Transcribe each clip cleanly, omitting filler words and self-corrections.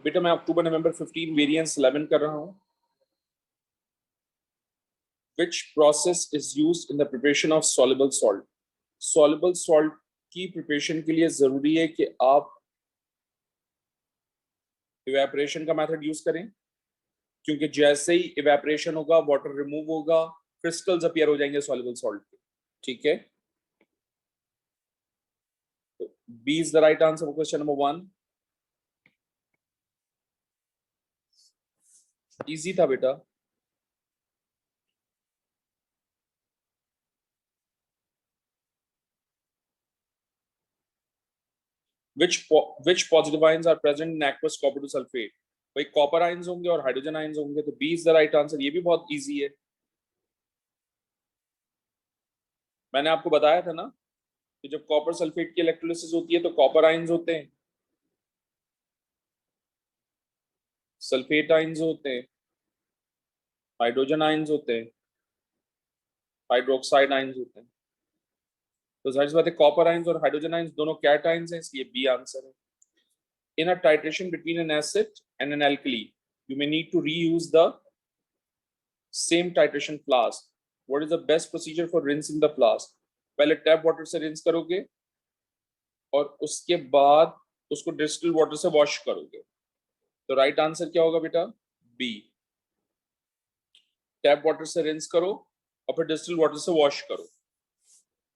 बेटा मैं अक्टूबर नवंबर 15 वेरिएंस 11 कर रहा हूं. Which process is used in the preparation of soluble salt? Soluble salt की प्रिपरेशन के लिए जरूरी है कि आप इवेपोरेशन का मेथड यूज करें, क्योंकि जैसे ही इवेपोरेशन होगा वाटर रिमूव होगा, क्रिस्टल्स अपीयर हो जाएंगे सॉल्युबल सॉल्ट के. ठीक है, तो B is the right answer for question number 1. Easy था बेटा. which positive ions are present in aqueous copper to sulfate? भाई कॉपर आयंस होंगे और हाइड्रोजन आयंस होंगे, तो B is the right answer. ये भी बहुत इजी है. मैंने आपको बताया था ना कि जब कॉपर सल्फेट की इलेक्ट्रोलिसिस होती है तो कॉपर आयंस होते हैं, सल्फेट आयंस होते हैं, हाइड्रोजन आयंस होते हैं, हाइड्रोक्साइड आयंस होते हैं. तो जाहिर सी बात है कॉपर आयंस और हाइड्रोजन आयंस दोनों कैट आयंस हैं, इसलिए बी आंसर है. In a titration between an acid and an alkali, you may need to reuse the same titration flask. What is the best procedure for rinsing the flask? पहले tap water से rinse करोगे और उसके बाद उसको distil water से wash करोगे. तो राइट आंसर क्या होगा बेटा? बी. टैप वाटर से रिंस करो और फिर डिस्टिल वाटर से वॉश करो.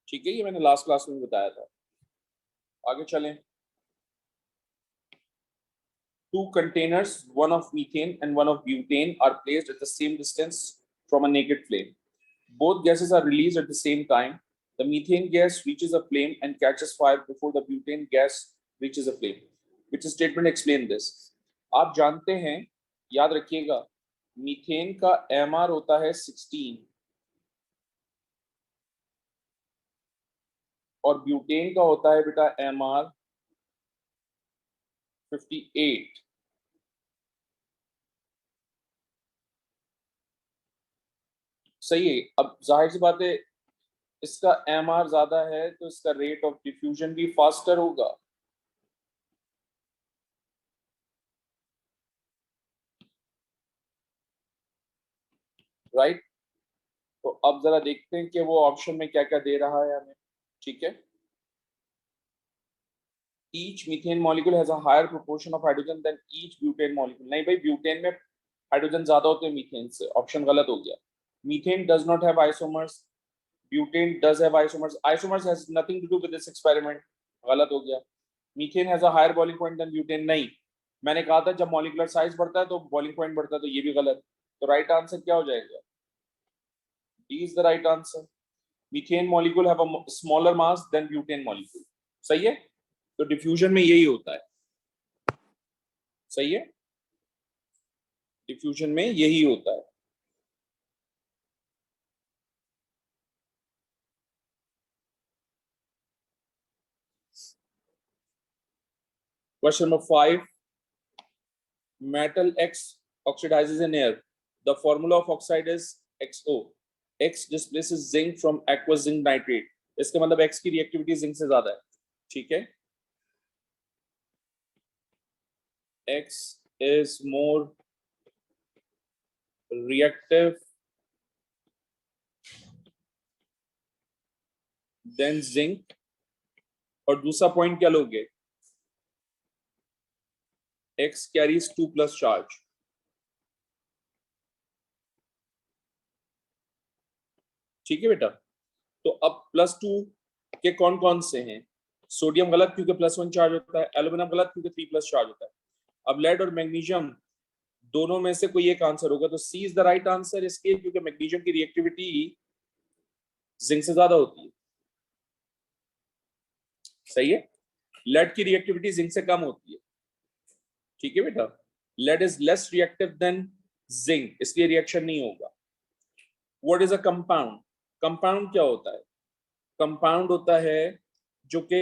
ठीक है, ये मैंने लास्ट क्लास में बताया था. आगे चलें. Two containers, one of methane and one of butane, are placed at the same distance from a naked flame. Both gases are released at the same time. The methane gas reaches a flame and catches fire before the butane gas reaches a flame. Which statement explain this? आप जानते हैं, याद रखिएगा, methane का MR होता है 16 और butane का होता है बेटा MR 58. सही है. अब जाहिर सी बात है इसका MR ज्यादा है तो इसका रेट ऑफ डिफ्यूजन भी फास्टर होगा. राइट. तो अब जरा देखते हैं कि वो ऑप्शन में क्या क्या दे रहा है हमें. ठीक है. Each methane molecule has a higher proportion of hydrogen than each butane molecule. नहीं भाई, ब्यूटेन में हाइड्रोजन ज्यादा होते हैं मीथेन से. ऑप्शन गलत हो गया. Methane does not have isomers. Butane does have isomers. Isomers has nothing to do with this experiment. गलत हो गया. Methane has a higher boiling point than butane. नहीं, मैंने कहा था जब मॉलिक्यूलर साइज बढ़ता है तो बॉइलिंग पॉइंट बढ़ता है, तो ये भी गलत. तो राइट आंसर क्या हो जाएगा? D is the right answer. Methane molecule have a smaller mass than butane molecule. सही है. तो डिफ्यूजन में यही होता है. सही है, डिफ्यूजन में यही होता है. Question number 5. metal X oxidizes in air. The formula of oxide is XO. X displaces zinc from aqueous zinc nitrate. इसका मतलब X की रिएक्टिविटी जिंक से ज्यादा है. ठीक है. X is more reactive than zinc. और दूसरा पॉइंट क्या लोगे? X carries 2+ charge. ठीक है बेटा. तो अब +2 के कौन कौन से हैं? सोडियम गलत क्योंकि +1 चार्ज होता है, एल्यूमिनियम गलत क्योंकि 3+ चार्ज होता है. अब लेड और मैग्नीशियम दोनों में से कोई एक आंसर होगा. तो C is the right answer इसके, क्योंकि मैग्नीशियम की रिएक्टिविटी जिंक से ज्यादा होती है. सही है. लेड की रिएक्टिविटी जिंक से कम होती है. ठीक है बेटा. Lead is less reactive than zinc, इसलिए रिएक्शन नहीं होगा. What is a compound? Compound क्या होता है? कंपाउंड होता है जो कि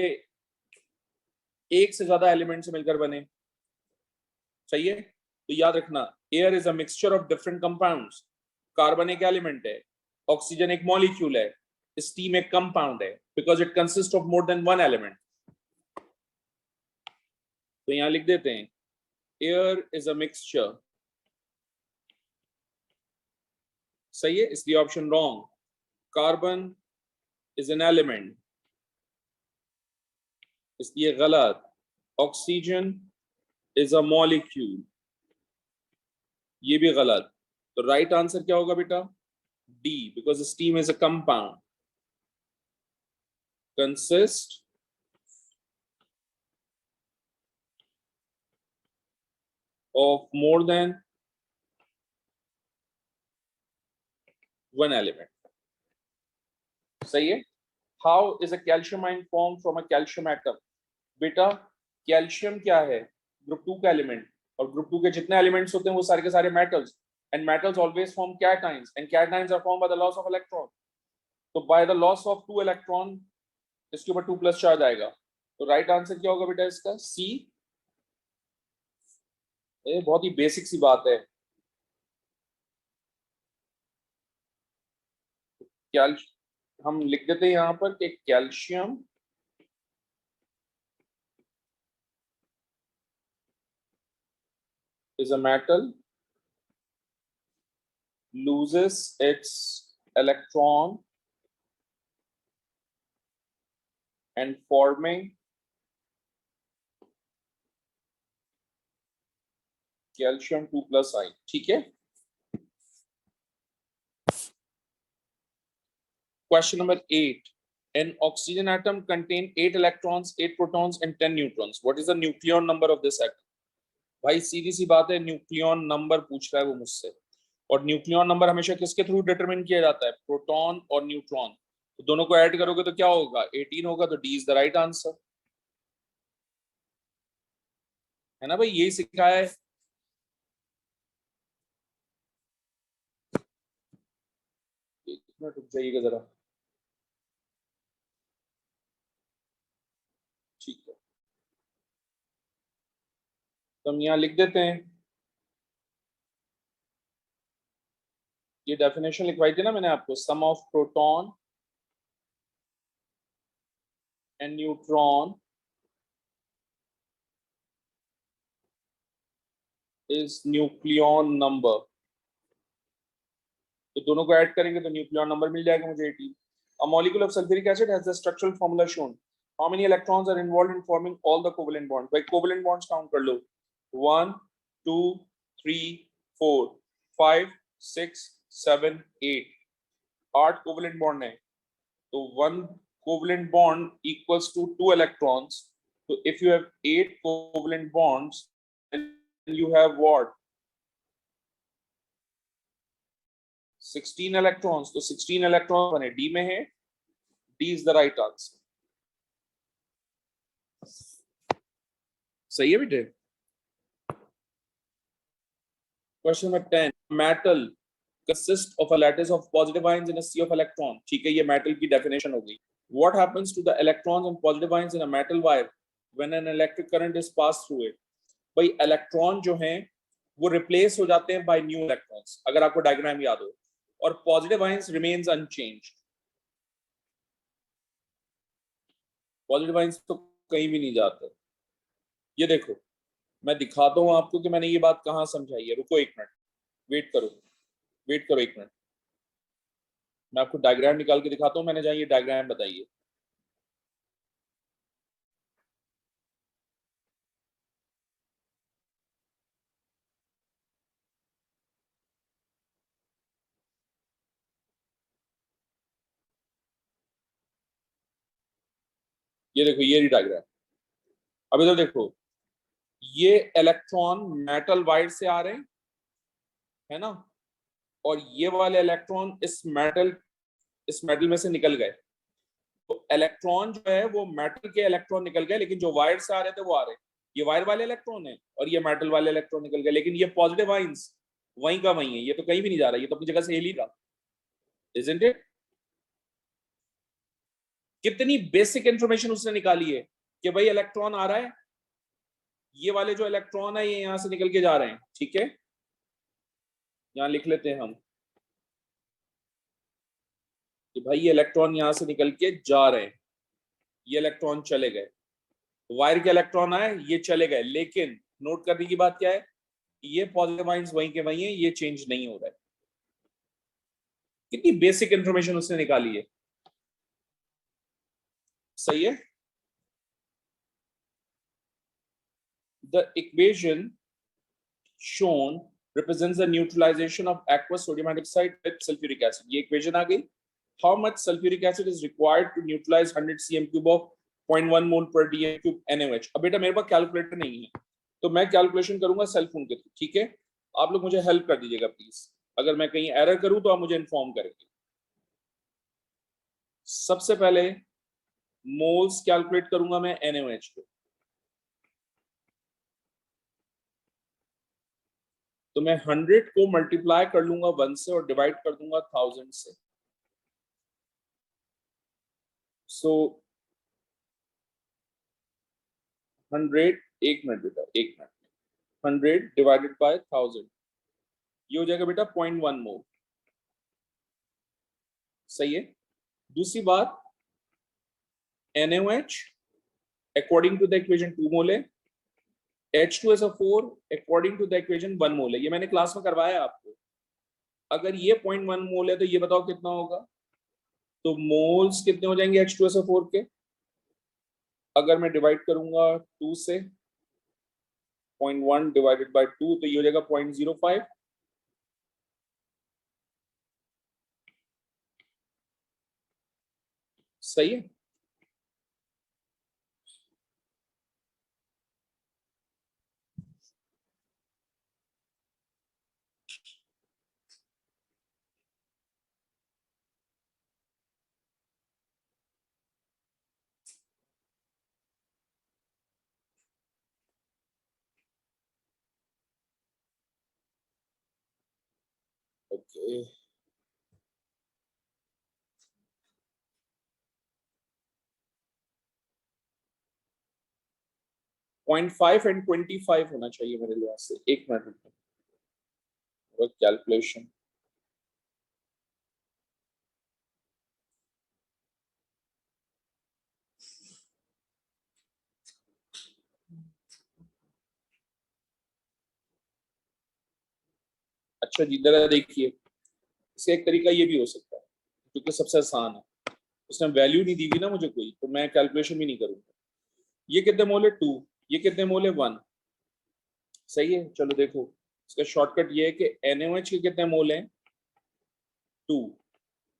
एक से ज्यादा एलिमेंट से मिलकर बने. सही है. तो याद रखना, air is a mixture of different compounds. Carbon एक एलिमेंट है, ऑक्सीजन एक मॉलिक्यूल है, स्टीम एक कंपाउंड है, because it consist of more than one element. तो यहां लिख देते हैं एयर इज अ मिक्सचर, सही है, इसलिए option wrong. Carbon is an element, इसलिए गलत। ऑक्सीजन इज अ मॉलिक्यूल, ये भी गलत। तो राइट आंसर क्या होगा बेटा? D, because steam is a compound consist of more than one element, सही है। How is a calcium ion formed from a calcium atom? बेटा कैल्शियम क्या है? ग्रुप 2 का एलिमेंट, और ग्रुप 2 के जितने एलिमेंट्स होते हैं वो सारे के सारे metals, and metals always form cations, and cations are form by the loss of electron. तो by the loss of 2 electron इसके ऊपर 2 प्लस चार्ज आएगा। तो राइट आंसर क्या होगा बेटा इसका? सी। ये बहुत ही बेसिक सी बात है। कैल हम लिख देते हैं यहां पर कि calcium is a metal loses its electron and forming calcium 2 plus ion, ठीक है। Question number 8. An oxygen atom contain 8 electrons, 8 protons and 10 neutrons. What is the nucleon number of this atom? भाई सीधी सी बात है, न्यूक्लियन नंबर पूछ रहा है वो मुझसे, और न्यूक्लियन नंबर हमेशा किसके थ्रू डिटरमिन किया जाता है? प्रोटॉन और न्यूट्रॉन। तो दोनों को ऐड करोगे तो क्या होगा? 18 होगा। तो D is the right answer, है ना भाई, यही सिखाया है। एक मिनट रुक जाइएगा जरा, ठीक है। तो हम यहाँ लिख देते हैं, ये डेफिनेशन लिखवाई थी ना मैंने आपको, sum of proton and neutron is nucleon number. तो दोनों को ऐड करेंगे तो न्यूक्लियन नंबर मिल जाएगा मुझे 18। A molecule of sulfuric acid has the structural formula shown. How many electrons are involved in forming all the covalent bonds? भाई covalent bonds count कर लो, 1 2 3 4 5 6 7 8, 8 covalent bond है। तो 1 covalent bond equals to 2 electrons. So if you have 8 covalent bonds, then you have what? 16 electrons. तो 16 electrons बने, D में है। D is the right answer, सही है बेटे। Question number 10. Metal consist of a lattice of positive ions in a sea of electron. ठीक है, ये मेटल की डेफिनेशन हो गई। What happens to the electrons and positive ions in a metal wire when an electric current is passed through it? भाई electron जो हैं वो रिप्लेस हो जाते हैं बाय न्यू इलेक्ट्रॉन्स, अगर आपको डायग्राम याद हो, और positive ions remains unchanged. Positive ions तो कहीं भी नहीं जाते। ये देखो, मैं दिखाता हूं आपको कि मैंने ये बात कहां समझाई है। रुको एक मिनट, वेट करो, वेट करो एक मिनट, मैं आपको डायग्राम निकाल के दिखाता हूं। मैंने जहां ये डायग्राम बताइए, ये देखो, ये डायग्राम। अब इधर देखो, ये इलेक्ट्रॉन मेटल वायर से आ रहे हैं, है ना, और ये वाले इलेक्ट्रॉन इस मेटल में से निकल गए। तो इलेक्ट्रॉन जो है वो मेटल के इलेक्ट्रॉन निकल गए, लेकिन जो वायर से आ रहे थे वो आ रहे हैं। ये वायर वाले इलेक्ट्रॉन है और ये मेटल वाले इलेक्ट्रॉन निकल गए, लेकिन ये पॉजिटिव आयंस वहीं का वहीं है, ये तो कहीं भी नहीं जा रहा, ये तो अपनी जगह से हिल ही रहा। Isn't it? कितनी बेसिक इंफॉर्मेशन उसने निकाली है कि भाई इलेक्ट्रॉन आ रहा है, ये वाले जो इलेक्ट्रॉन है ये यहां से निकल के जा रहे हैं, ठीक है। यहां लिख लेते हैं हम कि भाई ये इलेक्ट्रॉन यहां से निकल के जा रहे हैं, ये इलेक्ट्रॉन चले गए, वायर के इलेक्ट्रॉन आए, ये चले गए, लेकिन नोट करने की बात क्या है, ये पॉजिटिव आयंस वहीं के वहीं है, ये चेंज नहीं हो रहा है। कितनी बेसिक इंफॉर्मेशन उसने निकाली है, सही है। The equation shown represents the neutralization of aqueous sodium hydroxide with sulfuric acid. ये equation आ गई. How much sulfuric acid is required to neutralize 100 cm cube of 0.1 mole per dm cube NaOH? अब बेटा मेरे पास कैलकुलेटर नहीं है, तो मैं calculation करूंगा सेल फोन के थ्रू, ठीक है। आप लोग मुझे हेल्प कर दीजिएगा प्लीज, अगर मैं कहीं एरर करूं तो आप मुझे इन्फॉर्म करेंगे। सबसे पहले मोल्स कैलकुलेट करूंगा मैं NaOH को, तो मैं 100 को मल्टीप्लाई कर लूंगा 1 से और डिवाइड कर दूंगा 1000 से। सो 100, एक मिनट बेटा, एक मिनट, 100 डिवाइडेड बाय 1000, ये हो जाएगा बेटा 0.1 मोल, सही है। दूसरी बात, NaOH according to the equation 2 mole है, H2SO4 according to the equation 1 mole है, ये मैंने क्लास में करवाया आपको। अगर ये 0.1 मोल है तो ये बताओ कितना होगा, तो मोल्स कितने हो जाएंगे H2SO4 के, अगर मैं डिवाइड करूंगा 2 से, 0.1 डिवाइडेड बाय 2, तो ये हो जाएगा 0.05, सही है। ओके, 0.5 एंड 25 होना चाहिए मेरे लिहाज से, एक मिनट कैलकुलेशन। अच्छा जी, जरा देखिए, इसका एक तरीका ये भी हो सकता है, क्योंकि सबसे आसान है, उसने वैल्यू नहीं दी हुई ना मुझे कोई, तो मैं कैलकुलेशन भी नहीं करूंगा। ये कितने मोल है 2, ये कितने मोल है 1, सही है। चलो देखो, इसका शॉर्टकट ये है कि NaOH के कितने मोल हैं 2,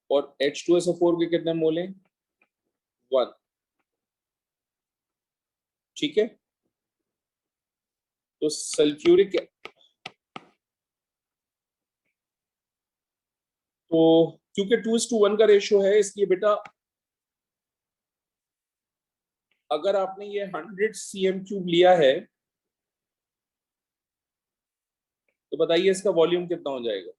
और H2SO4 के कितने मोल हैं 1, ठीक है। तो सल्फ्यूरिक, तो क्योंकि 2:1 का रेशियो है, इसलिए बेटा अगर आपने ये 100 cm³ लिया है तो बताइए इसका वॉल्यूम कितना हो जाएगा।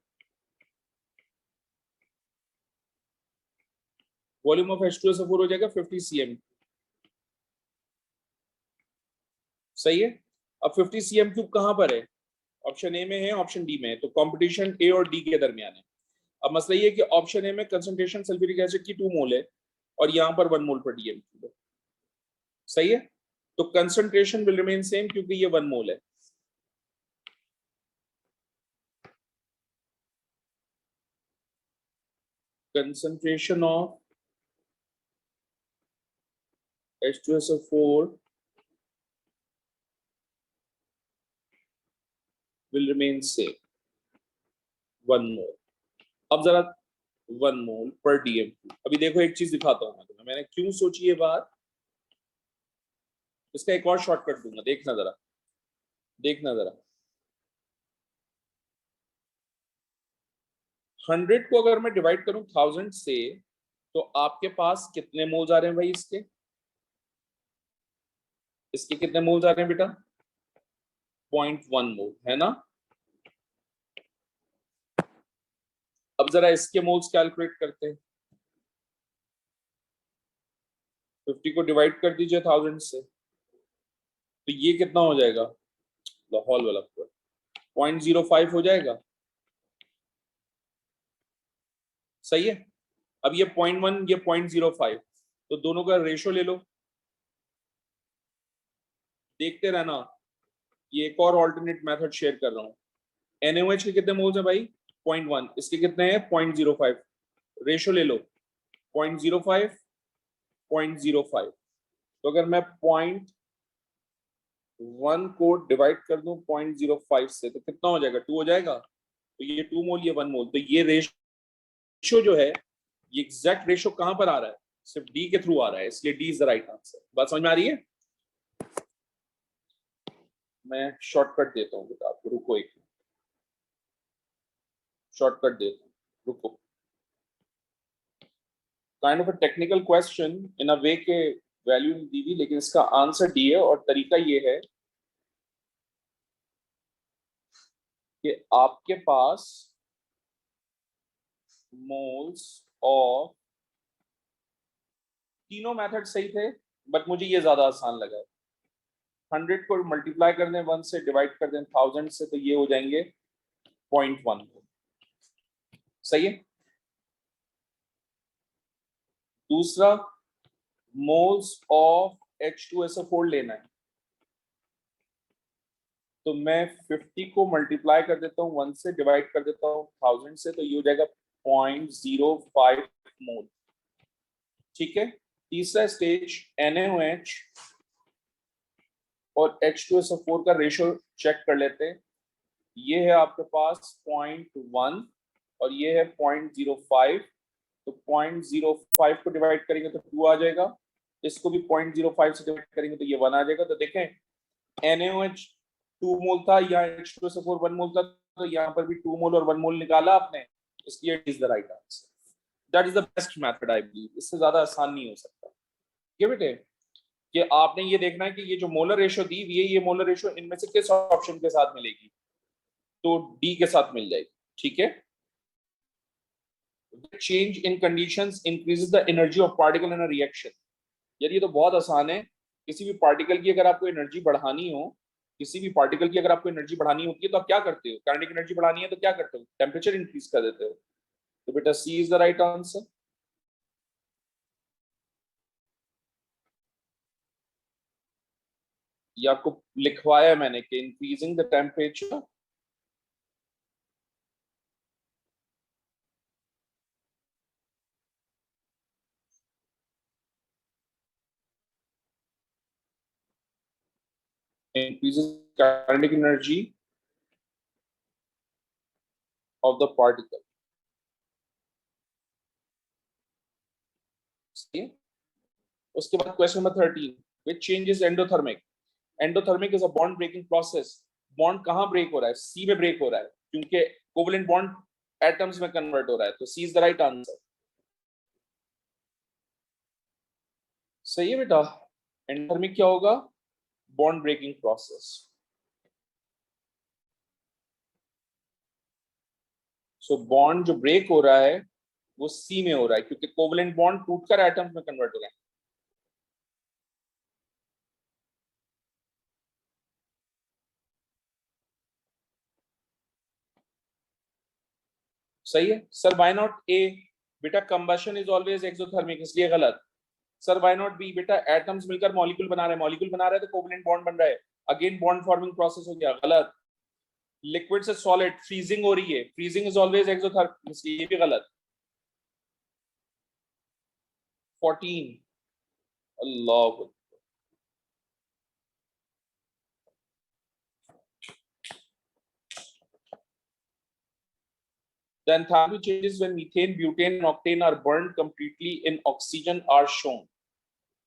वॉल्यूम ऑफ H2SO4 हो जाएगा 50 cm, सही है। अब 50 cm³ कहां पर है, ऑप्शन ए में है, ऑप्शन डी में है, तो कंपटीशन ए और डी के दरमियान है। अब मसला ये है कि ऑप्शन ए में कंसंट्रेशन सल्फ्यूरिक एसिड की 2 मोल है और यहां पर 1 मोल पर dm³ है, सही है। तो कंसंट्रेशन विल रिमेन सेम क्योंकि ये 1 मोल है। Concentration of H2SO4 will remain same, 1 मोल। अब जरा 1 मोल पर dm³, अभी देखो एक चीज दिखाता हूं मैं तुम्हें, मैंने क्यों सोची ये बात, इसका एक और शॉर्टकट दूंगा, देखना जरा, देखना जरा। 100 को अगर मैं डिवाइड करूं 1000 से, तो आपके पास कितने मोल्स आ रहे हैं भाई, इसके इसके कितने मोल्स आ रहे हैं बेटा, 0.1 मोल है ना। अब जरा इसके मोल्स कैलकुलेट करते हैं, 50 को डिवाइड कर दीजिए 1000 से, तो ये कितना हो जाएगा, लाहौल वाला 0.05 हो जाएगा, सही है। अब ये 0.1, ये 0.05, तो दोनों का रेशो ले लो, देखते रहना, ये एक और ऑल्टरनेट मेथड शेयर कर रहा हूँ। NaOH के कितने मोल्स है भाई? 0.1। इसके कितने हैं? 0.05। रेशो ले लो 0.05 0.05। तो अगर मैं 0.1 को डिवाइड कर दूं 0.05 से तो कितना हो जाएगा? 2 हो जाएगा। तो ये 2 मोल, ये 1 मोल। तो ये रेशो जो है, ये एग्जैक्ट रेशो कहां पर आ रहा है? सिर्फ डी के थ्रू आ रहा है, इसलिए D is the right answer. बात समझ में आ रही है? मैं शॉर्टकट देता हूँ बेटा आपको, रुको एक शॉर्टकट देता हूँ, रुको। Kind of a technical question in a way के वैल्यू नहीं दी हुई, लेकिन इसका आंसर डी है। और तरीका ये है कि आपके पास मोल्स ऑफ, तीनों मेथड सही थे, बट मुझे ये ज्यादा आसान लगा है। 100 को मल्टीप्लाई कर दें 1 से, डिवाइड कर दें 1000 से, तो ये हो जाएंगे 0.1। सही है। दूसरा, मोल्स ऑफ H2SO4 लेना है, तो मैं 50 को मल्टीप्लाई कर देता हूँ 1 से, डिवाइड कर देता हूँ 1000 से, तो ये हो जाएगा 0.05 मोल। ठीक है। तीसरा स्टेज, NaOH और H2SO4 का रेशो चेक कर लेते हैं। ये है आपके पास 0.1 और ये है 0.05। तो 0.05 को डिवाइड करेंगे तो 2 आ जाएगा, इसको भी 0.05 से डिवाइड करेंगे तो ये 1 आ जाएगा। तो देखें, NaOH 2 मोल था, यहाँ H2SO4 1 मोल था, तो यहाँ पर भी 2 मोल और 1 मोल निकाला आपने, इसलिए it is the right answer. That is the best method I believe. इससे ज्यादा आसान नहीं हो सकता। ये बेटे, कि आपने ये देखना है कि ये जो मोलर रेशो दी हुई है, ये मोलर रेशो इनमें से किस ऑप्शन के साथ मिलेगी? तो डी के साथ मिल जाएगी। ठीक है। Change in conditions increases the energy of particle in a reaction. यार ये तो बहुत आसान है। किसी भी पार्टिकल की अगर आपको एनर्जी बढ़ानी हो, किसी भी पार्टिकल की अगर आपको एनर्जी बढ़ानी होती है तो आप क्या करते हो? काइनेटिक एनर्जी बढ़ानी है तो क्या करते हो? टेम्परेचर इंक्रीज कर देते हो। तो बेटा C is the right answer. ये आपको लिखवाया मैंने कि increasing the temperature increases kinetic energy of the particle. उसके बाद question number 13, which changes endothermic? Endothermic is a bond breaking process. Bond कहां ब्रेक हो रहा है? सी में ब्रेक हो रहा है, क्योंकि कोवलेंट बॉन्ड एटम्स में कन्वर्ट हो रहा है। तो C is the right answer. सही है बेटा। एंडोथर्मिक क्या होगा? Bond breaking process. So bond जो ब्रेक हो रहा है वो सी में हो रहा है, क्योंकि कोवलेंट बॉन्ड टूटकर एटम्स में कन्वर्ट हो रहा है। सही है सर। Why not a? बेटा कंबशन इज ऑलवेज एक्सोथर्मिक, इसलिए गलत। Sir why not B? बेटा एटम्स मिलकर मॉलिक्यूल बना रहे हैं, मॉलिक्यूल बना रहे हैं तो कोवलेंट बॉन्ड बन रहा है, अगेन बॉन्ड फॉर्मिंग प्रोसेस हो गया, गलत। लिक्विड से सॉलिड, फ्रीजिंग हो रही है, फ्रीजिंग इज ऑलवेज एक्सोथर्मिक, इसलिए ये भी गलत। 14। अल्लाह। The enthalpy changes when methane, butane, and octane are burned completely in oxygen are shown.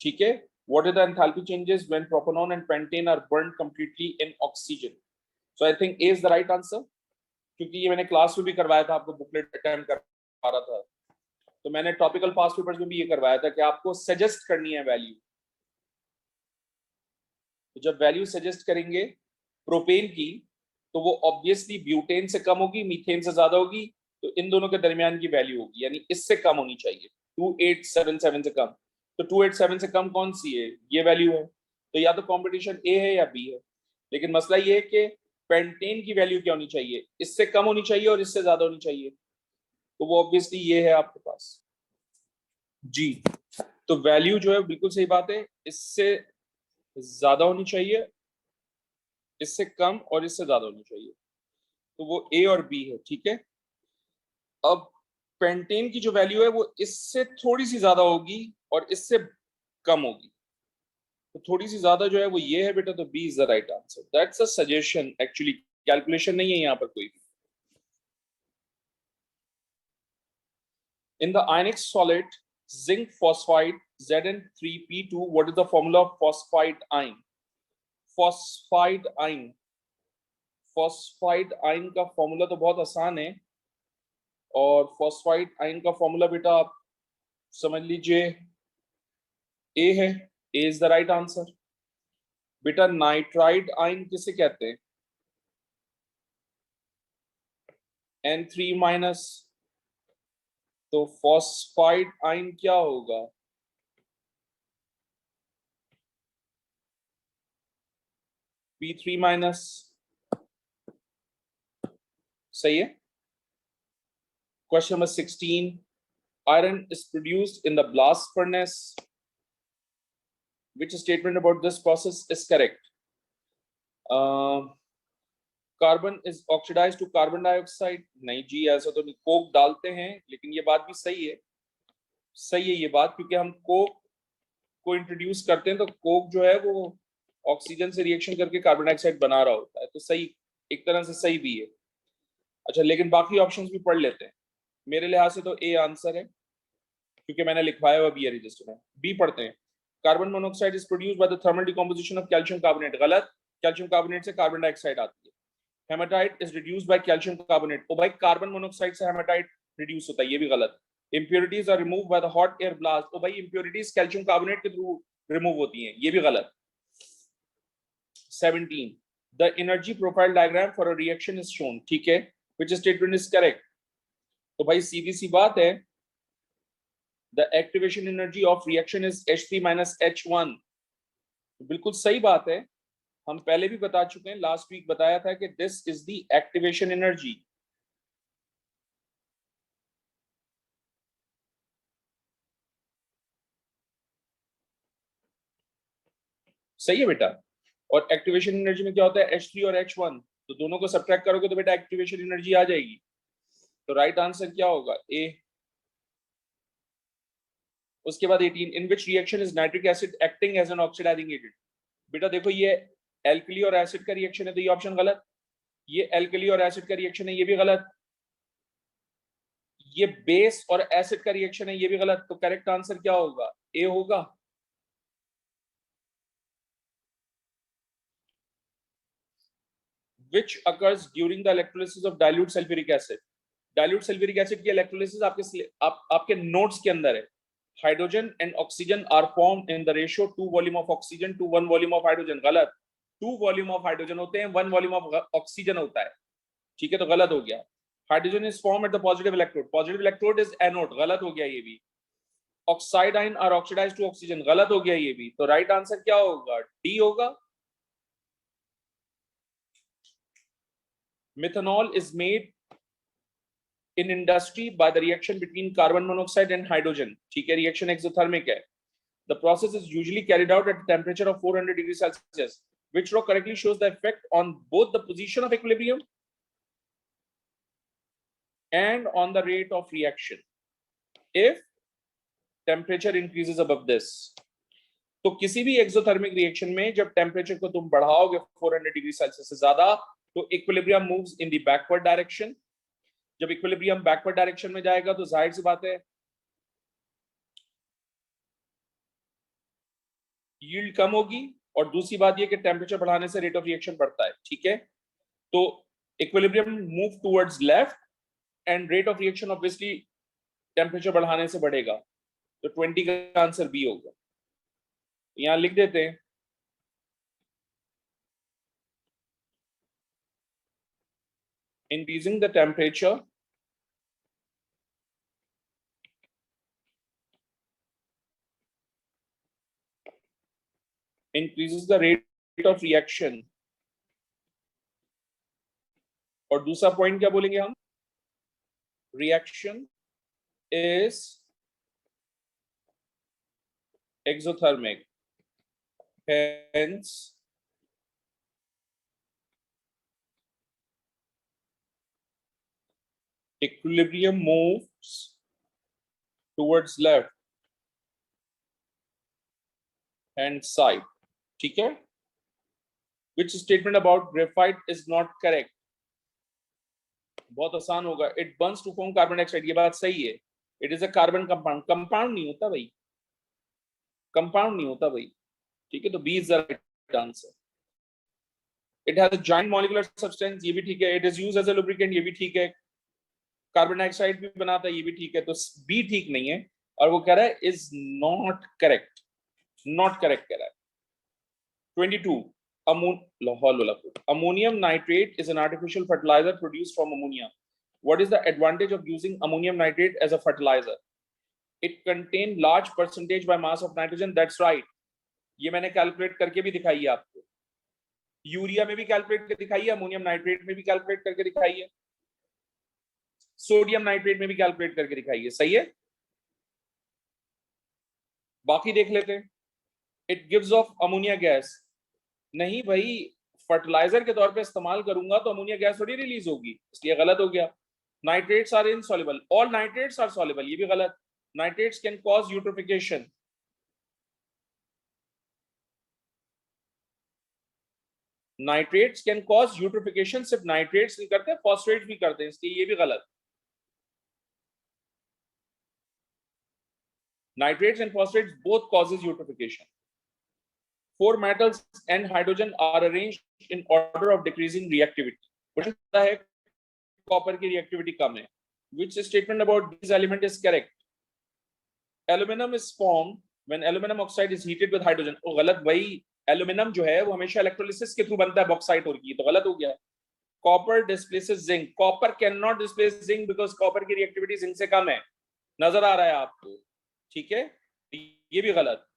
ठीक है। What are the enthalpy changes when propanone and pentane are burned completely in oxygen? So I think A is the right answer. क्योंकि ये मैंने class में भी करवाया था, आपको बुकलेट अटेम्प्ट करवा रहा था, तो मैंने टॉपिकल पास्ट पेपर्स में भी ये करवाया था कि आपको सजेस्ट करनी है वैल्यू। तो जब वैल्यू सजेस्ट करेंगे प्रोपेन की, तो वो ऑब्वियसली ब्यूटेन से कम होगी, मीथेन से ज्यादा होगी, तो इन दोनों के दरमियान की वैल्यू होगी, यानी इससे कम होनी चाहिए। 2877 से कम। तो 287 से कम कौन सी है? ये वैल्यू है। तो या तो कॉम्पिटिशन ए है या बी है। लेकिन मसला ये है कि पेंटेन की वैल्यू क्या होनी चाहिए? इससे कम होनी चाहिए और इससे ज्यादा होनी चाहिए। तो वो ऑब्वियसली ये है आपके पास जी। तो वैल्यू जो है बिल्कुल सही बात है, इससे ज्यादा होनी चाहिए, इससे कम और इससे ज्यादा होनी चाहिए, तो वो ए और बी है, ठीक है। अब पेंटेन की जो वैल्यू है वो इससे थोड़ी सी ज्यादा होगी और इससे कम होगी, तो थोड़ी सी ज्यादा जो है वो ये है बेटा, तो B is the right answer. That's a suggestion, actually calculation नहीं है यहाँ पर कोई भी। In the ionic solid zinc phosphide Zn3p2, what is the formula of phosphide ion? Phosphide ion, phosphide ion का फॉर्मूला तो बहुत आसान है, और phosphide ion का फॉर्मूला बेटा आप समझ लीजिए ए है, ए इज द राइट आंसर। बेटा नाइट्राइड आयन किसे कहते हैं? N3 माइनस, तो फॉस्फाइड आयन क्या होगा? P3 माइनस, सही है। Question number 16, iron is produced in the blast furnace, which statement about this process is correct? Carbon is oxidize to carbon dioxide, नहीं जी ऐसा तो नहीं, कोक डालते हैं, लेकिन ये बात भी सही है, सही है ये बात, क्योंकि हम कोक को इंट्रोड्यूस करते हैं तो कोक जो है वो ऑक्सीजन से रिएक्शन करके कार्बन डाइऑक्साइड बना रहा होता है, तो सही, एक तरह से सही भी है। अच्छा, लेकिन बाकी ऑप्शंस भी पढ़ लेते हैं। मेरे लिहाज से तो ए आंसर है, क्योंकि मैंने लिखवाया हुआ बी है रजिस्टर में। बी पढ़ते हैं, carbon monoxide is produced by the thermal decomposition of calcium carbonate, गलत, कैल्शियम कार्बोनेट से कार्बन डाइऑक्साइड आती है। Haematite is reduced by calcium carbonate, ओ भाई कार्बन मोनोऑक्साइड से हेमाटाइट रिड्यूस होता है, ये भी गलत। Impurities are removed by the hot air blast, ओ भाई इंप्योरिटीज कैल्शियम कार्बोनेट के थ्रू रिमूव होती हैं, ये भी गलत। 17, the energy profile diagram for a reaction is shown, ठीक है, व्हिच स्टेटमेंट इज करेक्ट? तो भाई सीधी सी बात है, the activation energy of reaction is H3 minus H1, बिल्कुल सही बात है। हम पहले भी बता चुके हैं, लास्ट वीक बताया था कि this is the activation energy. सही है बेटा, और एक्टिवेशन एनर्जी में क्या होता है? H3 और H1, तो दोनों को सब्ट्रैक्ट करोगे तो बेटा एक्टिवेशन एनर्जी आ जाएगी, तो राइट आंसर क्या होगा? ए। उसके बाद 18, in which reaction is nitric acid acting as an oxidising agent, बेटा देखो ये एल्कली और एसिड का रिएक्शन है, तो ये ऑप्शन गलत। ये एल्कली और एसिड का रिएक्शन है, ये भी गलत। ये बेस और एसिड का रिएक्शन है, ये भी गलत, तो करेक्ट आंसर क्या होगा? ए होगा। which occurs during the electrolysis of dilute sulfuric acid, dilute sulfuric acid की इलेक्ट्रोलिसिस आपके नोट्स के अंदर है। Hydrogen and oxygen are formed in the ratio 2 volume of oxygen to 1 volume of hydrogen, गलत। 2 volume of hydrogen होते हैं, 1 volume of oxygen होता है, ठीक है, तो गलत हो गया। Hydrogen is form at the positive electrode, positive electrode is anode, गलत हो गया ये भी। Oxide ion are oxidized to oxygen, गलत हो गया ये भी, तो राइट आंसर क्या होगा? डी होगा। Methanol is made in industry by the reaction between carbon monoxide and hydrogen, ठीक है, reaction exothermic है। The process is usually carried out at a temperature of 400 degrees Celsius, which row correctly shows the effect on both the position of equilibrium and on the rate of reaction if temperature increases above this। तो किसी भी exothermic reaction में जब temperature को तुम बढ़ाओगे 400 degree Celsius से ज्यादा, तो equilibrium moves in the backward direction. जब इक्विलिब्रियम बैकवर्ड डायरेक्शन में जाएगा तो जाहिर सी बात है यील्ड कम होगी, और दूसरी बात ये कि टेम्परेचर बढ़ाने से रेट ऑफ रिएक्शन बढ़ता है, ठीक है। तो equilibrium move towards left and rate of reaction obviously temperature बढ़ाने से बढ़ेगा, तो 20 का आंसर बी होगा। यहां लिख देते हैं, increasing the temperature increases the rate of reaction, और दूसरा पॉइंट क्या बोलेंगे हम? Reaction is exothermic, hence Equilibrium moves towards left hand side. ठीक है? Which statement about graphite is not correct? बहुत आसान होगा. It burns to form carbon dioxide. ये बात सही है. It is a carbon compound. Compound नहीं होता भाई. Compound नहीं होता भाई. ठीक है? तो B is the right answer. It has a giant molecular substance. ये भी ठीक है. It is used as a lubricant. ये भी ठीक है. कार्बन डाइऑक्साइड भी बनाता है. ये भी ठीक है. तो B ठीक नहीं है. और वो कह रहा है is not correct. Not correct कह रहा है. 22. Ammonium nitrate is an artificial fertilizer produced from ammonia. What is the advantage of using ammonium nitrate as a fertilizer? It contains large percentage by mass of nitrogen. That's right. ये मैंने calculate करके भी दिखाई है आपको. Urea में भी calculate करके दिखाई है, अमोनियम नाइट्रेट में भी कैलकुलेट करके दिखाई है, सोडियम नाइट्रेट में भी कैलकुलेट करके दिखाई है. सही है. बाकी देख लेते हैं. It gives off ammonia gas. नहीं भाई, फर्टिलाइजर के तौर पे इस्तेमाल करूंगा तो अमोनिया गैस थोड़ी रिलीज होगी, इसलिए गलत हो गया. Nitrates are insoluble. All nitrates are soluble. ये भी गलत. Nitrates can cause eutrophication. Nitrates can cause eutrophication. सिर्फ नाइट्रेट्स नहीं करते, फॉस्फेट्स भी करते हैं, इसलिए ये भी गलत. Nitrates and phosphates both causes eutrophication. 4 metals and hydrogen are arranged in order of decreasing reactivity. पता है कॉपर की रिएक्टिविटी कम है. Which statement about this element is correct? Aluminum is formed when aluminum oxide is heated with hydrogen. ओ गलत भाई. Aluminium जो है वो हमेशा इलेक्ट्रोलिसिस के थ्रू बनता है बॉक्साइट और की, तो गलत हो गया. Copper displaces zinc. Copper can not displace zinc because copper की रिएक्टिविटी जिंक से कम है. नजर आ रहा है आपको? ठीक है. ये भी गलत.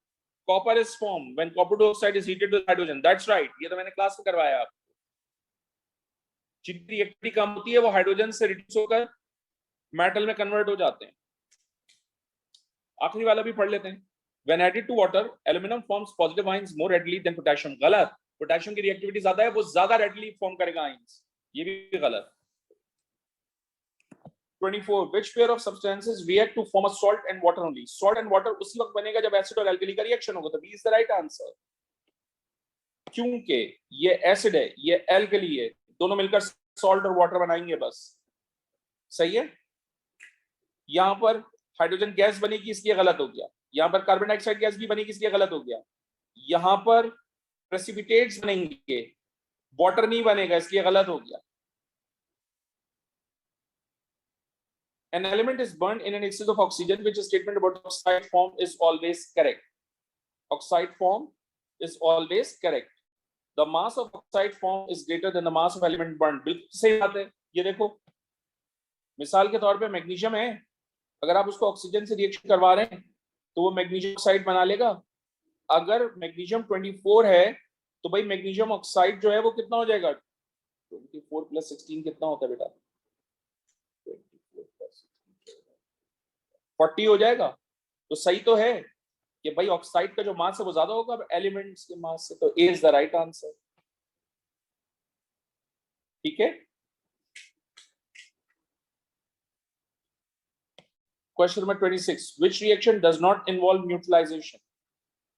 Copper is form when copper dioxide is heated with hydrogen. That's right. ये तो मैंने क्लास में करवाया आपको. जितनी रिएक्टिविटी कम होती है वो हाइड्रोजन से रिड्यूस होकर मेटल में कन्वर्ट हो जाते हैं. आखिरी वाला भी पढ़ लेते हैं. When added to water, aluminum forms positive ions more readily than potassium. गलत. पोटेशियम की रिएक्टिविटी ज्यादा है, वो ज्यादा रेडली फॉर्म करेगा आयंस. ये भी गलत. 24. Which pair of substances react to form a salt and water only? Salt and water उसी वक्त बनेगा जब एसिड और एल्कली का रिएक्शन होगा, तो B is the right answer. क्योंकि ये एसिड है, ये एल्कली है, दोनों मिलकर सॉल्ट और वाटर बनाएंगे बस. सही है. यहां पर हाइड्रोजन गैस बनेगी, इसलिए गलत हो गया. यहां पर कार्बन डाइऑक्साइड गैस भी बनेगी, इसलिए गलत हो गया. यहां पर प्रेसिपिटेट्स बनेंगे, वाटर नहीं बनेगा, इसलिए गलत हो गया. An element is burned in an excess of oxygen, which statement about oxide form is always correct? Oxide form is always correct. The mass of oxide form is greater than the mass of element burned. बिल्कुल सही बात है. ये देखो, मिसाल के तौर पे मैग्नीशियम है, अगर आप उसको ऑक्सीजन से रिएक्शन करवा रहे हैं तो वो मैग्नीशियम ऑक्साइड बना लेगा. अगर मैग्नीशियम 24 है तो भाई मैग्नीशियम ऑक्साइड जो है वो कितना हो जाएगा? 24 + 16 कितना होता है बेटा? 40 हो जाएगा. तो सही तो है कि भाई ऑक्साइड का जो मास है वो ज्यादा होगा एलिमेंट्स के मास से. तो A is the right answer. ठीक है. Question number 26. Which reaction does not involve neutralization?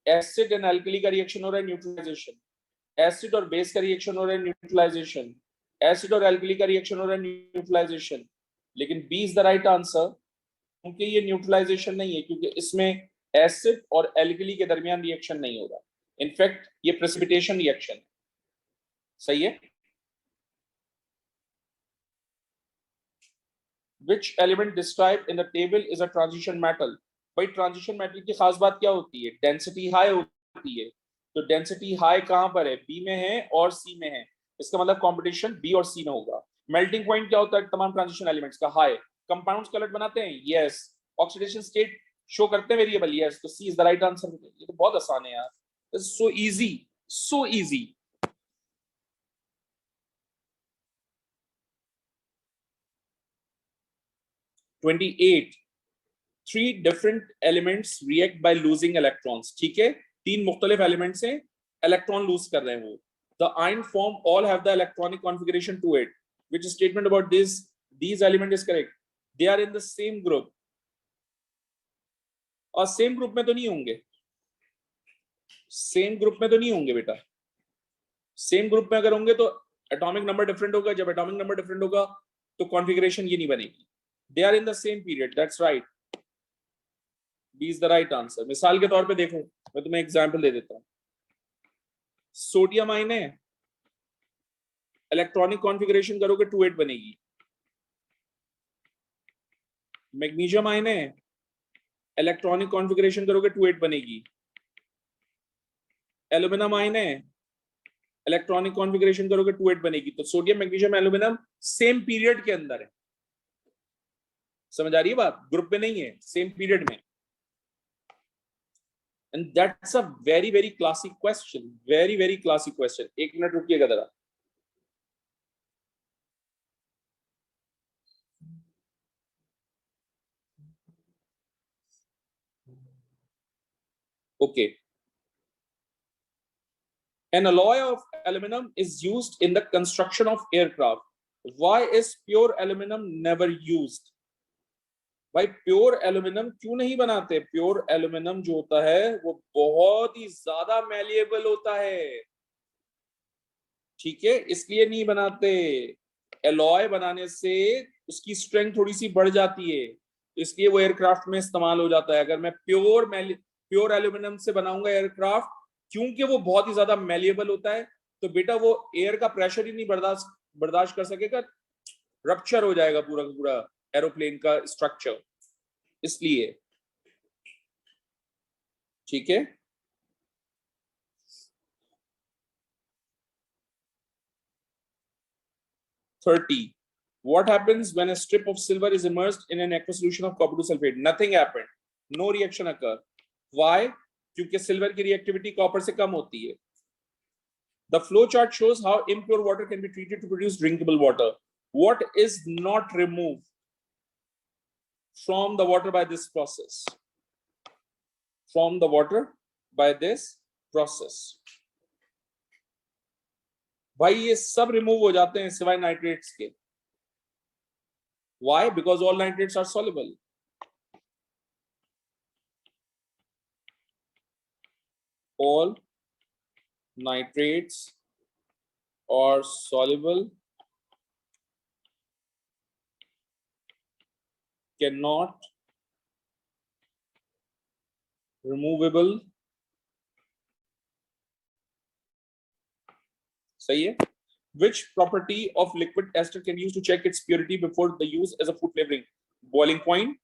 Acid and alkali का रिएक्शन हो रहा है, न्यूट्रलाइजेशन. एसिड और बेस का रिएक्शन हो रहा है, न्यूट्रलाइजेशन. एसिड और एल्कली का रिएक्शन हो रहा है, न्यूट्रलाइजेशन. लेकिन B is the right answer, क्योंकि ये न्यूट्रलाइजेशन नहीं है, क्योंकि इसमें एसिड और एल्कली के दरमियान रिएक्शन नहीं होगा. इनफैक्ट ये प्रेसिपिटेशन रिएक्शन है. सही है. Which element described in the table is a transition metal? भाई ट्रांजिशन मेटल की खास बात क्या होती है? डेंसिटी हाई होती है. तो डेंसिटी हाई कहां पर है? B में है और C में है. इसका मतलब कंपटीशन B और C में होगा. मेल्टिंग पॉइंट क्या होता है तमाम ट्रांजिशन एलिमेंट्स का? हाई. कंपाउंड्स कलर बनाते हैं? यस. ऑक्सीडेशन स्टेट शो करते हैं वेरिएबल? यस. तो C is the right answer. ये तो बहुत आसान है यार. It's so easy, so easy. (28) 3 different elements react by losing electrons. ठीक है. 3 मुख्तलिफ एलिमेंट्स हैं, इलेक्ट्रॉन लूज कर रहे हैं वो. The ion form all have the electronic configuration to it. Which statement about these element is correct? They are in the same group, और same group में तो नहीं होंगे, सेम ग्रुप में तो नहीं होंगे बेटा। सेम ग्रुप में अगर होंगे तो एटॉमिक नंबर डिफरेंट होगा, जब एटॉमिक नंबर डिफरेंट होगा तो कॉन्फ़िगरेशन ये नहीं बनेगी। They are in the same period, that's right, B is the right answer. मिसाल के तौर पे देखो, मैं तुम्हें एग्जांपल दे देता हूं। सोडियम आयन है, इलेक्ट्रॉनिक कॉन्फ़िगरेशन करोगे 2-8 बनेगी। मैग्नीशियम आयन है, इलेक्ट्रॉनिक कॉन्फ़िगरेशन करोगे 2-8 बनेगी। एल्यूमिनियम आयन है, इलेक्ट्रॉनिक कॉन्फ़िगरेशन करोगे 2-8 बनेगी। तो sodium, magnesium, aluminium same period के अंदर है। समझ आ रही है बात? ग्रुप में नहीं है, सेम पीरियड में। And that's a very very classic question, very very classic question. एक मिनट रुकिएगा जरा। Okay, an alloy of aluminum is used in the construction of aircraft. Why is pure aluminum never used? भाई pure aluminium क्यों नहीं बनाते? Pure aluminium जो होता है वो बहुत ही ज्यादा मैलिएबल होता है, ठीक है, इसलिए नहीं बनाते। एलॉय बनाने से उसकी स्ट्रेंथ थोड़ी सी बढ़ जाती है, इसलिए वो एयरक्राफ्ट में इस्तेमाल हो जाता है। अगर मैं प्योर एल्यूमिनियम से बनाऊंगा एयरक्राफ्ट, क्योंकि वो बहुत ही ज्यादा मैलिएबल होता है, तो बेटा वो एयर का प्रेशर ही नहीं बर्दाश्त कर सकेगा, रप्चर हो जाएगा पूरा का पूरा एरोप्लेन का स्ट्रक्चर, इसलिए, ठीक है। $30. What happens when a strip of silver is immersed in an aqueous solution of copper sulfate? Nothing happened. No reaction occur. Why? क्योंकि सिल्वर की रिएक्टिविटी कॉपर से कम होती है। The flow chart shows how impure water can be treated to produce drinkable water. What is not removed from the water by this process? From the water by this process. भाई ये सब remove हो जाते हैं सिवाय nitrates के। Why? Because all nitrates are soluble. All nitrates are soluble, cannot removable. सही है। Which property of liquid ester can be used to check its purity before the use as a food flavoring? Boiling point.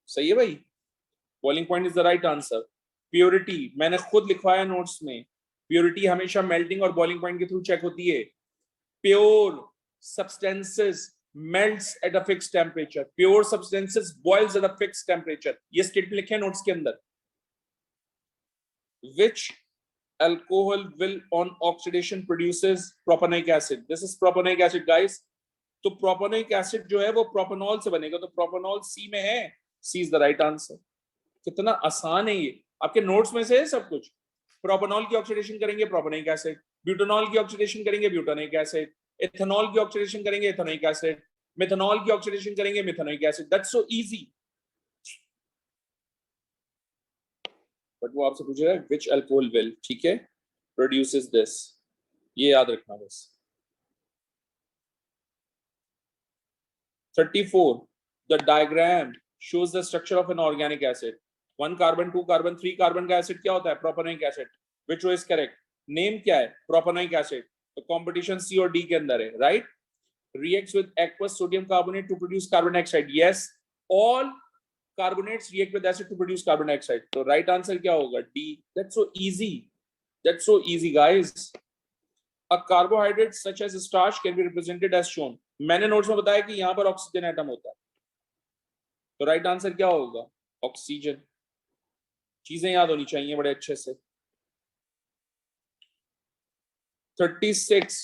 सही है भाई, boiling point is the right answer. Purity मैंने खुद लिखवाया notes में, purity हमेशा मेल्टिंग और boiling point के थ्रू चेक होती है। Pure substances melts at a fixed temperature, pure substances boils at a fixed temperature. ये स्टेटमेंट लिखे हैं नोट्स के अंदर। Which alcohol will on oxidation produces propanoic acid? This is propanoic acid guys. तो propanoic acid जो है वो propanol से बनेगा, तो प्रोपेनॉल सी में है, सी इज द राइट आंसर। कितना आसान है ये, आपके नोट्स में से है सब कुछ। प्रोपेनॉल की ऑक्सीडेशन करेंगे प्रोपेनोइक एसिड, ब्यूटानॉल की ऑक्सीडेशन करेंगे ब्यूटानोइक एसिड, एथेनॉल की ऑक्सीडेशन करेंगे एथेनोइक एसिड, मेथनॉल की ऑक्सीडेशन करेंगे methanoic acid. That's so easy. But वो आपसे पूछ रहा है व्हिच अल्कोहल विल, ठीक है, प्रोड्यूसेस दिस, ये याद रखना बस। 34. The diagram shows the structure of an organic acid. 1 carbon, 2 carbon, 3 carbon का एसिड क्या होता है? Propanoic acid. Which one is correct? Name क्या है? Propanoic acid. तो कंपटीशन सी और डी के अंदर है, right? Reacts with aqueous sodium carbonate to produce carbon dioxide. Yes, all carbonates react with acid to produce carbon dioxide. तो right answer क्या होगा? D. That's so easy. That's so easy, guys. A carbohydrate such as starch can be represented as shown. मैंने notes में बताया कि यहाँ पर oxygen atom होता है, तो राइट आंसर क्या होगा? ऑक्सीजन। चीजें याद होनी चाहिए बड़े अच्छे से। 36.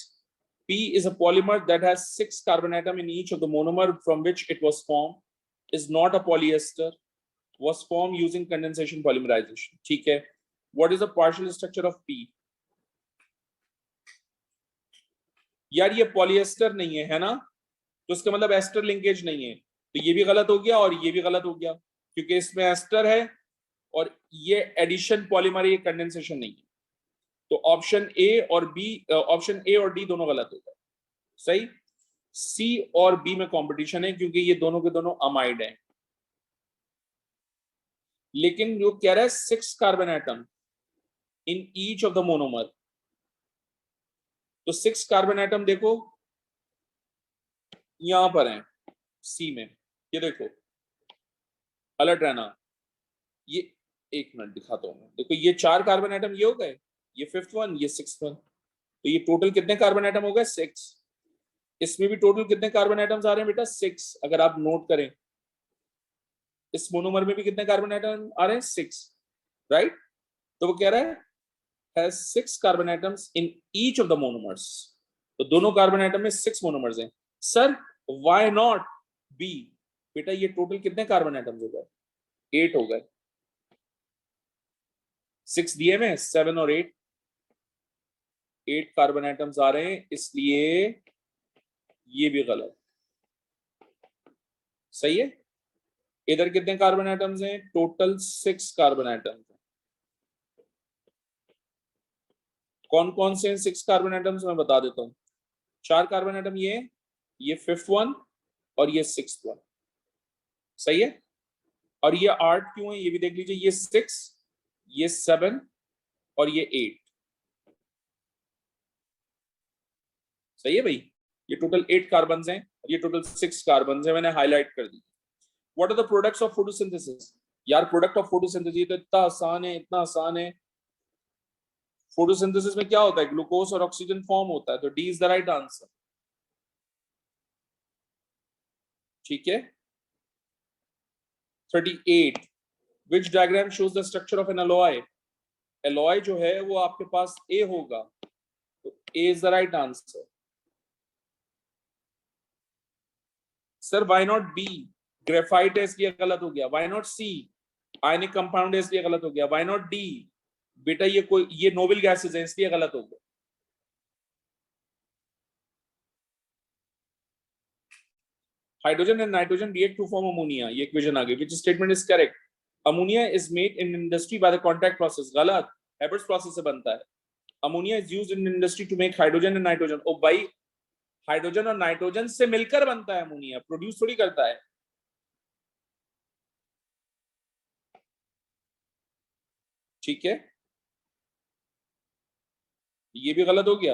P is a polymer that has 6 carbon atom in each of the monomer from which it was formed, is not a polyester, was formed using condensation polymerization. ठीक है, what is the partial structure of P? यार ये polyester नहीं है ना, तो इसका मतलब एस्टर लिंकेज नहीं है, तो ये भी गलत हो गया और ये भी गलत हो गया, क्योंकि इसमें एस्टर है और ये एडिशन पॉलीमर, ये कंडेंसेशन नहीं है। तो ऑप्शन ए और बी, ऑप्शन ए और डी दोनों गलत हो गए। सही, सी और बी में कंपटीशन है क्योंकि ये दोनों के दोनों अमाइड हैं। लेकिन जो कह रहा है 6 carbon atom in each of the monomer, तो 6 कार्बन एटम देखो यहां पर हैं सी में, ये देखो अलर्ट रहना, ये एक मिनट दिखाता हूं मैं। देखो ये 4 कार्बन एटम ये हो गए, ये 5th वन, ये 6th वन, तो ये टोटल कितने कार्बन एटम हो गए 6। इसमें भी टोटल कितने कार्बन एटम्स आ रहे हैं बेटा 6, अगर आप नोट करें इस मोनोमर में भी कितने कार्बन एटम आ रहे हैं 6, राइट। तो वो कह रहा है has 6 carbon atoms in each of the monomers, तो दोनों कार्बन एटम में 6 मोनोमर्स हैं। Sir why not B? बेटा ये टोटल कितने कार्बन एटम्स हो गए, 8 हो गए, 6 दिए में 7 और 8, 8 कार्बन एटम्स आ रहे हैं, इसलिए ये भी गलत। सही है, इधर कितने कार्बन एटम्स हैं, टोटल 6 कार्बन एटम्स हैं। कौन कौन से 6 कार्बन एटम्स मैं बता देता हूं। 4 कार्बन एटम ये 5th वन और ये 6th वन। सही है, और ये 8 क्यों है ये भी देख लीजिए, ये 6, ये 7 और ये 8। सही है भाई, ये टोटल 8 कार्बन हैं, ये टोटल 6 कार्बन है, मैंने हाईलाइट कर दी। What are the products of photosynthesis. यार प्रोडक्ट ऑफ फोटोसिंथेसिस तो इतना आसान है, इतना आसान है। फोटोसिंथेसिस में क्या होता है, ग्लूकोज और ऑक्सीजन फॉर्म होता है, तो D is the right answer. ठीक है, 38 which diagram shows the structure of an alloy. Alloy जो है वो आपके पास ए होगा, तो A is the right answer. Sir why not B, graphite है इसलिए गलत हो गया। Why not C, ionic compound है इसलिए गलत हो गया। व्हाई नॉट डी, बेटा ये नोबल गैसेस है इसलिए गलत हो गया। Hydrogen and nitrogen react to form ammonia, ये इक्वेशन आ गई। Which statement is correct. Ammonia is made in industry by the contact process, गलत, हेबर्स प्रोसेस से बनता है। Ammonia is used in industry to make hydrogen and nitrogen. ओ भाई, hydrogen और नाइट्रोजन से मिलकर बनता है अमोनिया, प्रोड्यूस थोड़ी करता है। ठीक है, ये भी गलत हो गया।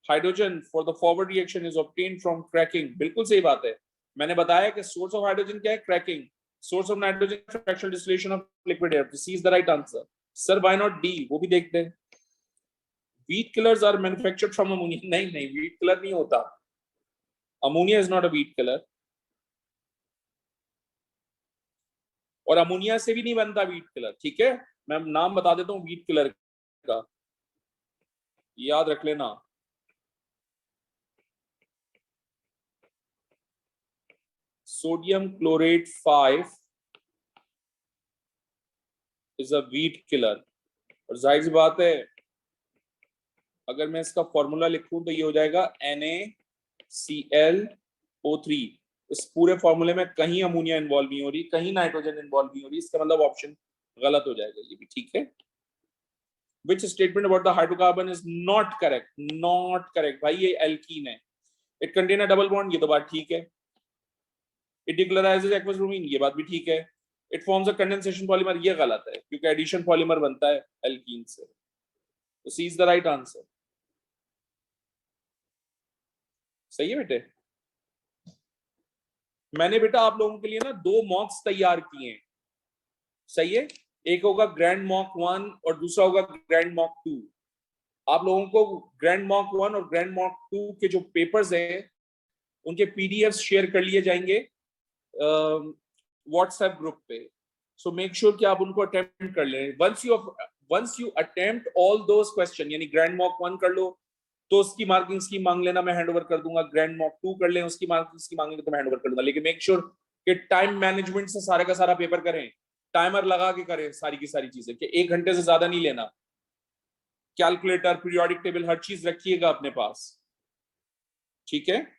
Hydrogen for the forward reaction is obtained from cracking, बिल्कुल सही बात है। मैंने बताया कि सोर्स ऑफ हाइड्रोजन क्या है, cracking. Source of nitrogen fractional distillation of liquid air, C is the right answer. Sir why not D, वो भी देखते हैं। Weed killers are manufactured from ammonia, नहीं नहीं, व्हीट किलर नहीं होता, ammonia is not a weed killer, और ammonia से भी नहीं बनता व्हीट किलर। ठीक है, मैं नाम बता देता हूँ व्हीट किलर का, याद रख लेना। Sodium chlorate 5 is a weed killer, और जाहिर सी बात है अगर मैं इसका फॉर्मूला लिखूं तो ये हो जाएगा NaClO3। इस पूरे फॉर्मूले में कहीं अमोनिया इन्वॉल्व नहीं हो रही, कहीं नाइट्रोजन इन्वॉल्व नहीं हो रही, इसका मतलब ऑप्शन गलत हो जाएगा ये भी। ठीक है, Which statement about the hydrocarbon is not correct? Not correct भाई, ये एल्कीन है। It contain a double bond, ये तो बात ठीक है। It decolorizes aqueous bromine, ये बात भी ठीक है। It forms a condensation polymer, ये गलत है क्योंकि एडिशन पॉलीमर बनता है एल्कीन से, तो C is the right answer। सही है बेटे, मैंने बेटा आप लोगों के लिए ना 2 मॉक्स तैयार किए हैं। सही है, एक होगा ग्रैंड मॉक 1 और दूसरा होगा ग्रैंड मॉक 2। आप लोगों को ग्रैंड मॉक 1 और ग्रैंड मॉक 2 के जो पेपर्स हैं उनके पीडीएफ शेयर कर लिए जाएंगे व्हाट्सएप ग्रुप पे। सो मेक श्योर कि आप उनको अटेम्प्ट कर लें। Once you attempt all those question, यानी ग्रैंड मॉक 1 कर लो तो उसकी मार्किंग स्कीम मांग लेना, मैं हैंड ओवर कर दूंगा। ग्रैंड मॉक 2 कर लें, उसकी मार्किंग स्कीम मांगेंगे तो मैं हैंड ओवर कर दूंगा। लेकिन मेक श्योर कि टाइम मैनेजमेंट से सारे का सारा पेपर करें, टाइमर लगा के करें सारी की सारी चीजें, कि 1 घंटे से ज्यादा नहीं लेना। कैलकुलेटर, पीरियोडिक टेबल, हर चीज रखिएगा अपने पास। ठीक है।